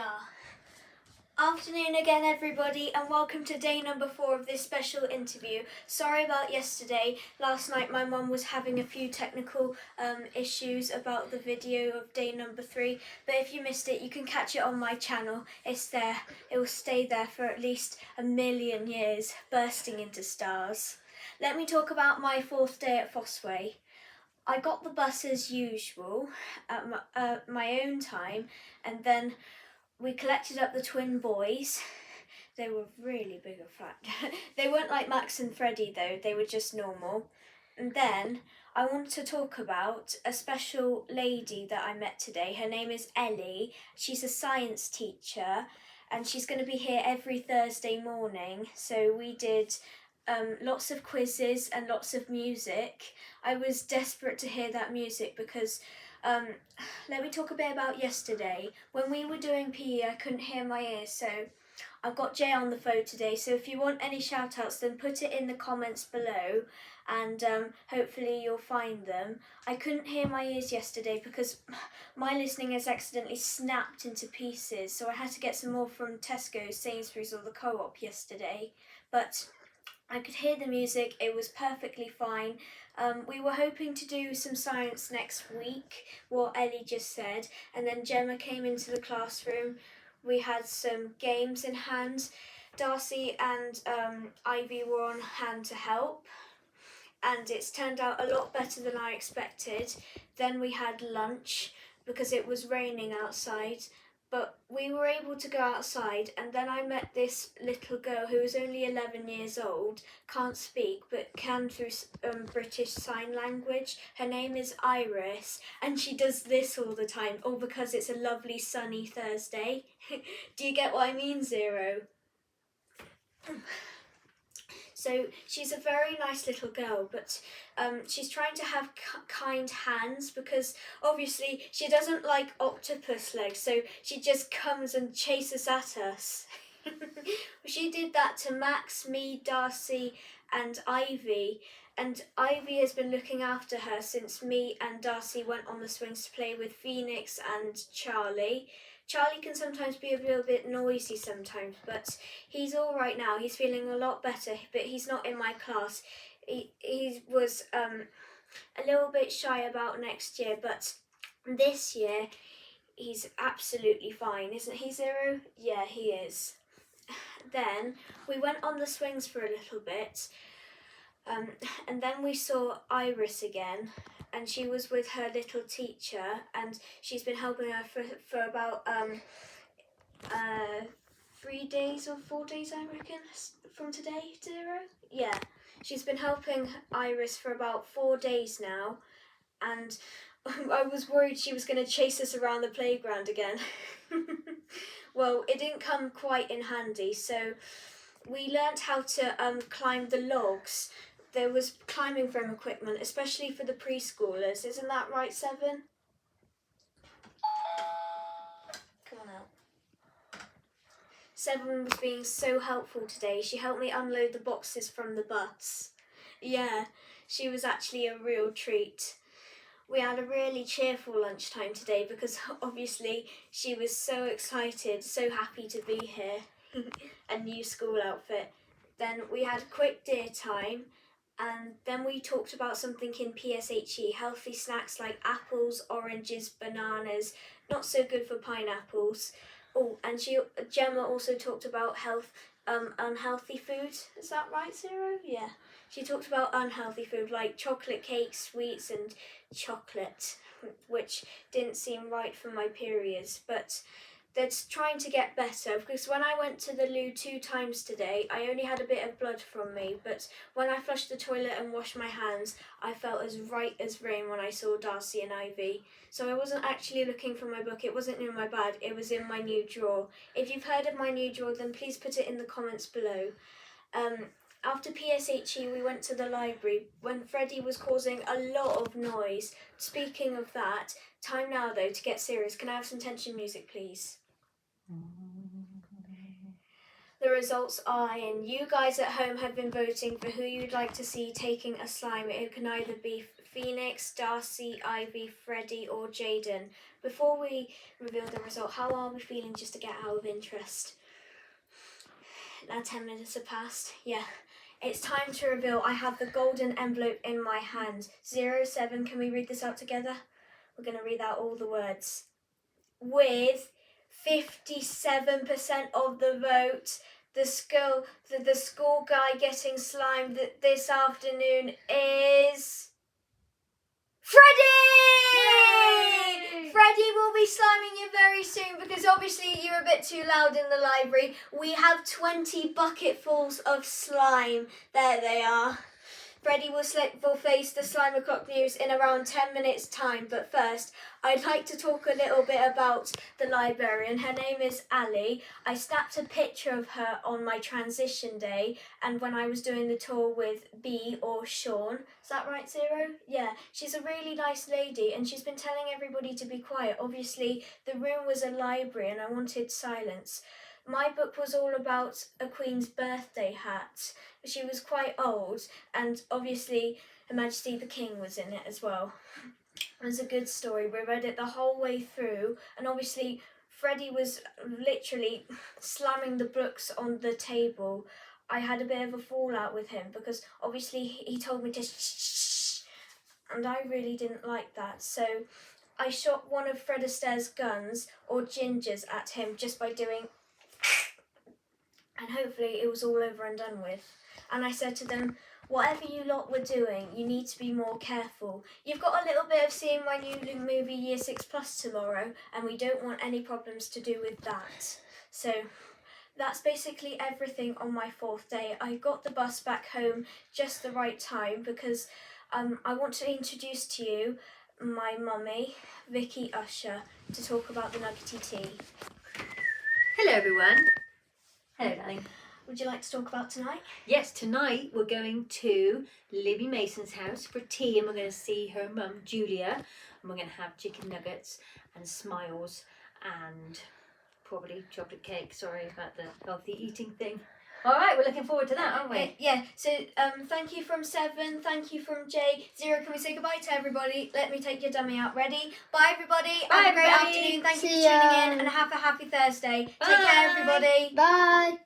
are. Afternoon again, everybody, and welcome to day number 4 of this special interview. Sorry about yesterday. Last night my mum was having a few technical issues about the video of day number 3, but if you missed it, you can catch it on my channel. It's there. It will stay there for at least 1,000,000 years, bursting into stars. Let me talk about my 4th day at Fossway. I got the bus as usual at my own time, and then we collected up the twin boys. They were really big and fat. They weren't like Max and Freddie though, they were just normal. And then I want to talk about a special lady that I met today. Her name is Ellie. She's a science teacher and she's going to be here every Thursday morning. So we did lots of quizzes and lots of music. I was desperate to hear that music because let me talk a bit about yesterday. When we were doing PE, I couldn't hear my ears, so I've got Jay on the phone today. So if you want any shout outs, then put it in the comments below and hopefully you'll find them. I couldn't hear my ears yesterday because my listening has accidentally snapped into pieces, so I had to get some more from Tesco's, Sainsbury's or the Co-op yesterday. But I could hear the music, it was perfectly fine. We were hoping to do some science next week, what Ellie just said, and then Gemma came into the classroom. We had some games in hand. Darcy and Ivy were on hand to help, and it's turned out a lot better than I expected. Then we had lunch because it was raining outside. But we were able to go outside, and then I met this little girl who was only 11 years old, can't speak, but can through British Sign Language. Her name is Iris, and she does this all the time, all because it's a lovely sunny Thursday. Do you get what I mean, Zero? So she's a very nice little girl, but she's trying to have kind hands because obviously she doesn't like octopus legs, so she just comes and chases at us. She did that to Max, me, Darcy and Ivy, and Ivy has been looking after her since me and Darcy went on the swings to play with Phoenix and Charlie. Charlie can sometimes be a little bit noisy sometimes, but he's all right now. He's feeling a lot better, but he's not in my class. He was a little bit shy about next year, but this year he's absolutely fine, isn't he, Zero? Yeah, he is. Then we went on the swings for a little bit, and then we saw Iris again, and she was with her little teacher, and she's been helping her for about 3 days or 4 days, I reckon, from today, Zero? Yeah, she's been helping Iris for about 4 days now, and I was worried she was going to chase us around the playground again. Well, it didn't come quite in handy, so we learnt how to climb the logs. There was climbing foam equipment, especially for the preschoolers. Isn't that right, Seven? Come on out. Seven was being so helpful today. She helped me unload the boxes from the bus. Yeah, she was actually a real treat. We had a really cheerful lunchtime today because obviously she was so excited, so happy to be here. A new school outfit. Then we had quick dear time, and then we talked about something in PSHE, healthy snacks like apples, oranges, bananas, not so good for pineapples. Oh, and Gemma also talked about unhealthy food. Is that right, Zero? Yeah. She talked about unhealthy food like chocolate cake, sweets and chocolate, which didn't seem right for my periods, but that's trying to get better because when I went to the loo 2 times today, I only had a bit of blood from me, but when I flushed the toilet and washed my hands, I felt as right as rain when I saw Darcy and Ivy. So I wasn't actually looking for my book, it wasn't in my bag, it was in my new drawer. If you've heard of my new drawer, then please put it in the comments below. After PSHE, we went to the library when Freddie was causing a lot of noise. Speaking of that, time now though to get serious. Can I have some tension music, please? The results are in. You guys at home have been voting for who you'd like to see taking a slime. It can either be Phoenix, Darcy, Ivy, Freddie or Jaden? Before we reveal the result, how are we feeling just to get out of interest? Now 10 minutes have passed. Yeah. It's time to reveal. I have the golden envelope in my hand. 07, can we read this out together? We're going to read out all the words. With 57% of the vote, the school guy getting slimed this afternoon is Freddie! Yay! Freddie will be sliming you very soon because obviously you're a bit too loud in the library. We have 20 bucketfuls of slime. There they are. Freddie will face the Slime O'Clock News in around 10 minutes time, but first I'd like to talk a little bit about the librarian. Her name is Ali. I snapped a picture of her on my transition day and when I was doing the tour with B or Sean. Is that right, Zero? Yeah, she's a really nice lady and she's been telling everybody to be quiet. Obviously the room was a library and I wanted silence. My book was all about a Queen's birthday hat. She was quite old and obviously Her Majesty the King was in it as well. It was a good story. We read it the whole way through and obviously Freddie was literally slamming the books on the table. I had a bit of a fallout with him because obviously he told me to shh and I really didn't like that. So I shot one of Fred Astaire's guns or Ginger's at him just by doing and hopefully it was all over and done with. And I said to them, whatever you lot were doing, you need to be more careful. You've got a little bit of seeing my new movie Year 6 Plus tomorrow, and we don't want any problems to do with that. So that's basically everything on my 4th day. I got the bus back home just the right time because I want to introduce to you my mummy, Vicky Usher, to talk about the nuggety tea. Hello everyone. Hello darling. Would you like to talk about tonight? Yes, tonight we're going to Libby Mason's house for tea and we're going to see her mum Julia and we're going to have chicken nuggets and smiles and probably chocolate cake. Sorry about the healthy eating thing. Alright, we're looking forward to that, aren't we? Yeah, so thank you from 7, thank you from Jay. 0, can we say goodbye to everybody? Let me take your dummy out. Ready? Bye everybody. Bye, have a great everybody. afternoon. Thank you for See tuning ya. in and have a happy Thursday. Bye. Take care everybody. Bye.